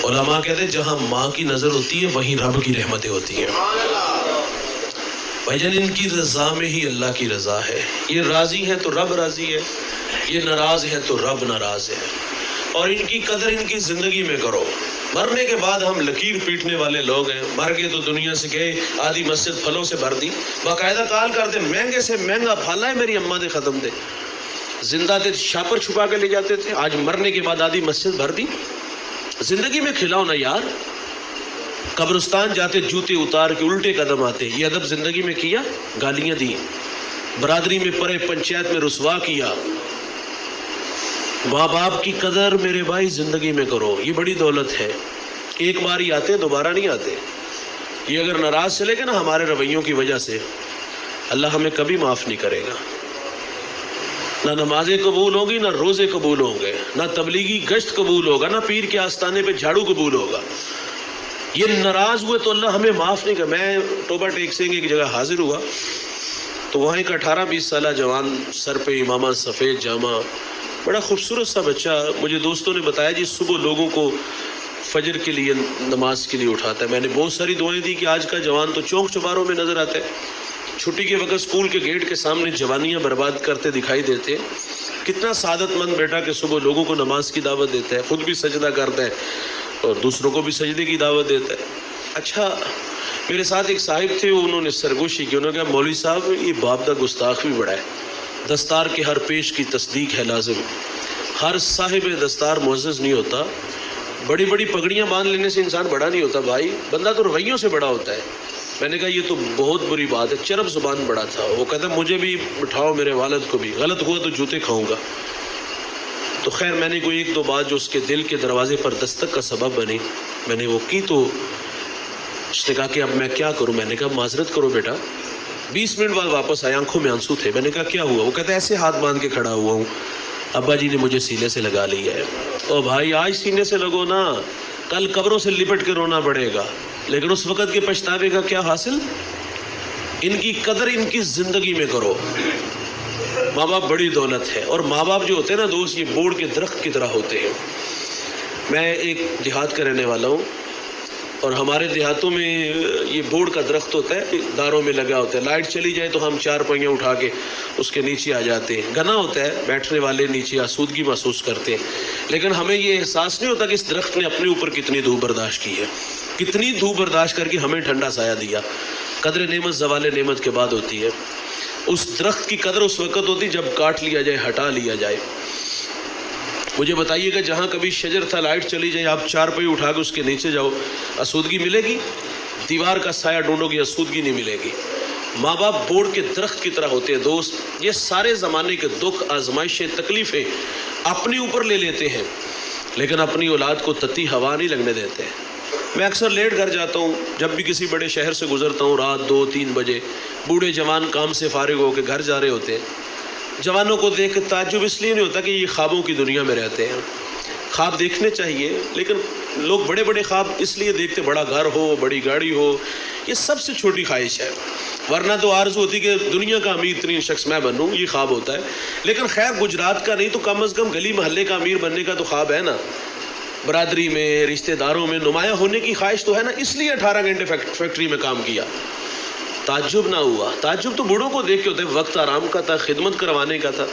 علماء کہتے ہیں جہاں ماں کی نظر ہوتی ہے وہیں رب کی رحمتیں ہوتی ہیں. بھائی جان ان کی رضا میں ہی اللہ کی رضا ہے. یہ راضی ہیں تو رب راضی ہے, یہ ناراض ہیں تو رب ناراض ہے. اور ان کی قدر ان کی زندگی میں کرو. مرنے کے بعد ہم لکیر پیٹنے والے لوگ ہیں. مر گئے تو دنیا سے گئے, آدھی مسجد پھلوں سے بھر دی, باقاعدہ کال کرتے مہنگے سے مہنگا پھل ہے میری اماں دے ختم دے, زندہ تھے شاپر چھپا کے لے جاتے تھے, آج مرنے کے بعد آدھی مسجد بھر دی. زندگی میں کھلاؤ نا یار. قبرستان جاتے جوتے اتار کے الٹے قدم آتے, یہ ادب زندگی میں کیا؟ گالیاں دی, برادری میں پڑے, پنچایت میں رسوا کیا. ماں باپ کی قدر میرے بھائی زندگی میں کرو, یہ بڑی دولت ہے. ایک بار ہی آتے, دوبارہ نہیں آتے. یہ اگر ناراض چلے گا نا ہمارے رویوں کی وجہ سے, اللہ ہمیں کبھی معاف نہیں کرے گا. نہ نمازیں قبول ہوگی, نہ روزے قبول ہوں گے, نہ تبلیغی گشت قبول ہوگا, نہ پیر کے آستانے پہ جھاڑو قبول ہوگا. یہ ناراض ہوئے تو اللہ ہمیں معاف نہیں کرے. میں توبہ ٹیک سنگ ایک جگہ حاضر ہوا تو وہاں ایک 18-20 سالہ جوان, سر پہ امامہ, سفید جامہ, بڑا خوبصورت سا بچہ. مجھے دوستوں نے بتایا جی صبح لوگوں کو فجر کے لیے نماز کے لیے اٹھاتا ہے. میں نے بہت ساری دعائیں دی کہ آج کا جوان تو چوک چوباروں میں نظر آتا ہے, چھٹی کے وقت اسکول کے گیٹ کے سامنے جوانیاں برباد کرتے دکھائی دیتے. کتنا سعادت مند بیٹا کہ صبح لوگوں کو نماز کی دعوت دیتا ہے, خود بھی سجدہ کرتا ہے اور دوسروں کو بھی سجدے کی دعوت دیتا ہے. اچھا میرے ساتھ ایک صاحب تھے, انہوں نے سرگوشی کی. انہوں نے کہا مولوی صاحب یہ باپ دا گستاخ بھی بڑا ہے, دستار کے ہر پیش کی تصدیق ہے لازم. ہر صاحب دستار معزز نہیں ہوتا. بڑی بڑی پگڑیاں باندھ لینے سے انسان بڑا نہیں ہوتا بھائی, بندہ تو رویوں سے بڑا ہوتا ہے. میں نے کہا یہ تو بہت بری بات ہے. چرب زبان بڑا تھا. وہ کہتا مجھے بھی بٹھاؤ, میرے والد کو بھی, غلط ہوا تو جوتے کھاؤں گا. تو خیر میں نے کوئی 1-2 بات جو اس کے دل کے دروازے پر دستک کا سبب بنی میں نے وہ کی. تو اس نے کہا کہ اب میں کیا کروں؟ میں نے کہا معذرت کرو بیٹا. 20 منٹ بعد واپس آیا, آنکھوں میں آنسو تھے. میں نے کہا کیا ہوا؟ وہ کہتا ہے ایسے ہاتھ باندھ کے کھڑا ہوا ہوں, ابا جی نے مجھے سینے سے لگا لیا ہے. او بھائی آج سینے سے لگو نا, کل قبروں سے لپٹ کے رونا پڑے گا, لیکن اس وقت کے پچھتاوے کا کیا حاصل؟ ان کی قدر ان کی زندگی میں کرو. ماں باپ بڑی دولت ہے, اور ماں باپ جو ہوتے ہیں نا دوست, یہ بوڑ کے درخت کی طرح ہوتے ہیں. میں ایک دیہات کا رہنے والا ہوں, اور ہمارے دیہاتوں میں یہ بوڑ کا درخت ہوتا ہے, داروں میں لگا ہوتا ہے. لائٹ چلی جائے تو ہم 4 پہیاں اٹھا کے اس کے نیچے آ جاتے ہیں. گنا ہوتا ہے, بیٹھنے والے نیچے آسودگی محسوس کرتے ہیں, لیکن ہمیں یہ احساس نہیں ہوتا کہ اس درخت نے اپنے اوپر کتنی دھوپ برداشت کی ہے, کتنی دھوپ برداشت کر کے ہمیں ٹھنڈا سایہ دیا. قدر نعمت زوال نعمت کے بعد ہوتی ہے. اس درخت کی قدر اس وقت ہوتی جب کاٹ لیا جائے, ہٹا لیا جائے. مجھے بتائیے گا جہاں کبھی شجر تھا, لائٹ چلی جائے, آپ 4 پہیے اٹھا کے اس کے نیچے جاؤ, آسودگی ملے گی؟ دیوار کا سایہ ڈھونڈو گی, آسودگی نہیں ملے گی. ماں باپ بوڑ کے درخت کی طرح ہوتے ہیں دوست. یہ سارے زمانے کے دکھ, آزمائشیں, تکلیفیں اپنے اوپر لے لیتے ہیں, لیکن اپنی اولاد کو تتی ہوا نہیں لگنے دیتے ہیں. میں اکثر لیٹ گھر جاتا ہوں جب بھی کسی بڑے شہر سے گزرتا ہوں, رات 2-3 بجے. بوڑھے جوان کام سے فارغ ہو کے گھر جا رہے ہوتے ہیں. جوانوں کو دیکھ کے تعجب اس لیے نہیں ہوتا کہ یہ خوابوں کی دنیا میں رہتے ہیں. خواب دیکھنے چاہیے, لیکن لوگ بڑے بڑے خواب اس لیے دیکھتے, بڑا گھر ہو, بڑی گاڑی ہو. یہ سب سے چھوٹی خواہش ہے, ورنہ تو آرزو ہوتی کہ دنیا کا امیر ترین شخص میں بنوں, یہ خواب ہوتا ہے. لیکن خیر گجرات کا نہیں تو کم از کم گلی محلے کا امیر بننے کا تو خواب ہے نا. برادری میں, رشتہ داروں میں نمایاں ہونے کی خواہش تو ہے نا, اس لیے 18 گھنٹے فیکٹری میں کام کیا. تعجب نہ ہوا. تعجب تو بوڑھوں کو دیکھ کے ہوتا ہے, وقت آرام کا تھا, خدمت کروانے کا تھا.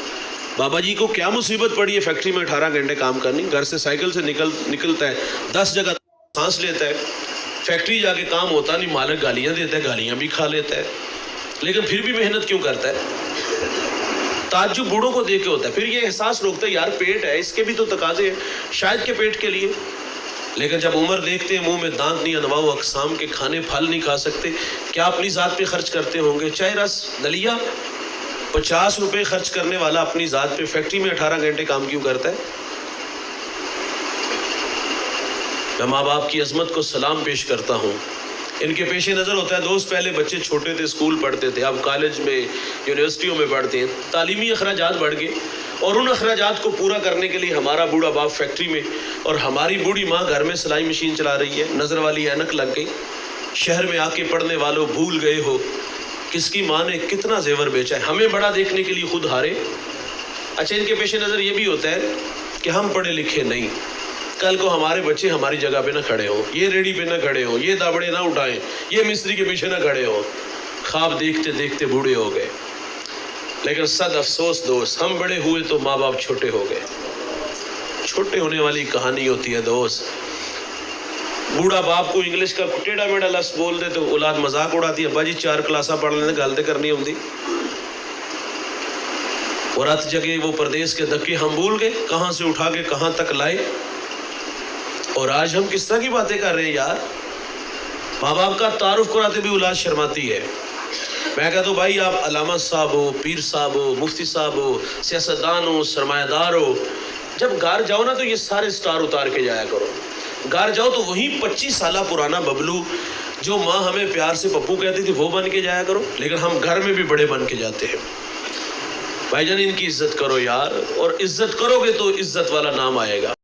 بابا جی کو کیا مصیبت پڑی ہے فیکٹری میں 18 گھنٹے کام کرنی؟ گھر سے سائیکل سے نکلتا ہے, 10 جگہ سانس لیتا ہے, فیکٹری جا کے کام ہوتا نہیں, مالک گالیاں دیتا ہے, گالیاں بھی کھا لیتا ہے, لیکن پھر بھی محنت کیوں کرتا ہے؟ تعجب بوڑھوں کو دیکھ کے ہوتا ہے. پھر یہ احساس روکتا ہے یار پیٹ ہے, اس کے بھی تو تقاضے ہیں شاید کے پیٹ کے لیے. لیکن جب عمر دیکھتے ہیں, منہ میں دانت نہیں, انواع و اقسام کے کھانے پھل نہیں کھا سکتے, کیا اپنی ذات پہ خرچ کرتے ہوں گے؟ چائے رس دلیا 50 روپے خرچ کرنے والا اپنی ذات پہ فیکٹری میں 18 گھنٹے کام کیوں کرتا ہے؟ میں ماں باپ کی عظمت کو سلام پیش کرتا ہوں. ان کے پیش نظر ہوتا ہے دوست, پہلے بچے چھوٹے تھے, اسکول پڑھتے تھے, اب کالج میں, یونیورسٹیوں میں پڑھتے ہیں, تعلیمی اخراجات بڑھ گئے, اور ان اخراجات کو پورا کرنے کے لیے ہمارا بوڑھا باپ فیکٹری میں, اور ہماری بوڑھی ماں گھر میں سلائی مشین چلا رہی ہے. نظر والی اینک لگ گئی. شہر میں آ کے پڑھنے والوں بھول گئے ہو کس کی ماں نے کتنا زیور بیچا ہے, ہمیں بڑا دیکھنے کے لیے خود ہارے. اچھا ان کے پیش نظر یہ بھی ہوتا ہے کہ ہم پڑھے لکھے نہیں, کل کو ہمارے بچے ہماری جگہ پہ نہ کھڑے ہوں، یہ ریڑھی پہ نہ کھڑے ہوں، یہ دابڑے نہ اٹھائیں، یہ مستری کے پیچھے نہ کھڑے ہوں۔ خواب دیکھتے دیکھتے بوڑھے ہو گئے، لیکن صد افسوس دوست، ہم بڑے ہوئے تو ماں باپ چھوٹے ہو گئے۔ چھوٹے ہونے والی کہانی ہوتی ہے دوست۔ بوڑھا باپ کو انگلش کا ٹیڑھا میڑھا لفظ بول دے تو اولاد مذاق اڑاتی ہے، ابا جی 4 کلاساں پڑھ لینے گل تے کرنی ہوندی۔ اور رات جگے وہ پردیس کے دھکے ہم بھول گئے، کہاں سے اٹھا کے کہاں تک لائے۔ اور آج ہم کس طرح کی باتیں کر رہے ہیں یار، ماں باپ کا تعارف کراتے بھی اولاد شرماتی ہے۔ میں کہتا ہوں بھائی آپ علامہ صاحب ہو، پیر صاحب ہو، مفتی صاحب ہو، سیاستدان ہو، سرمایہ دار ہو، جب گھر جاؤ نا تو یہ سارے سٹار اتار کے جایا کرو۔ گھر جاؤ تو وہی 25 سالہ پرانا ببلو جو ماں ہمیں پیار سے پپو کہتی تھی وہ بن کے جایا کرو، لیکن ہم گھر میں بھی بڑے بن کے جاتے ہیں۔ بھائی جان ان کی عزت کرو یار، اور عزت کرو گے تو عزت والا نام آئے گا۔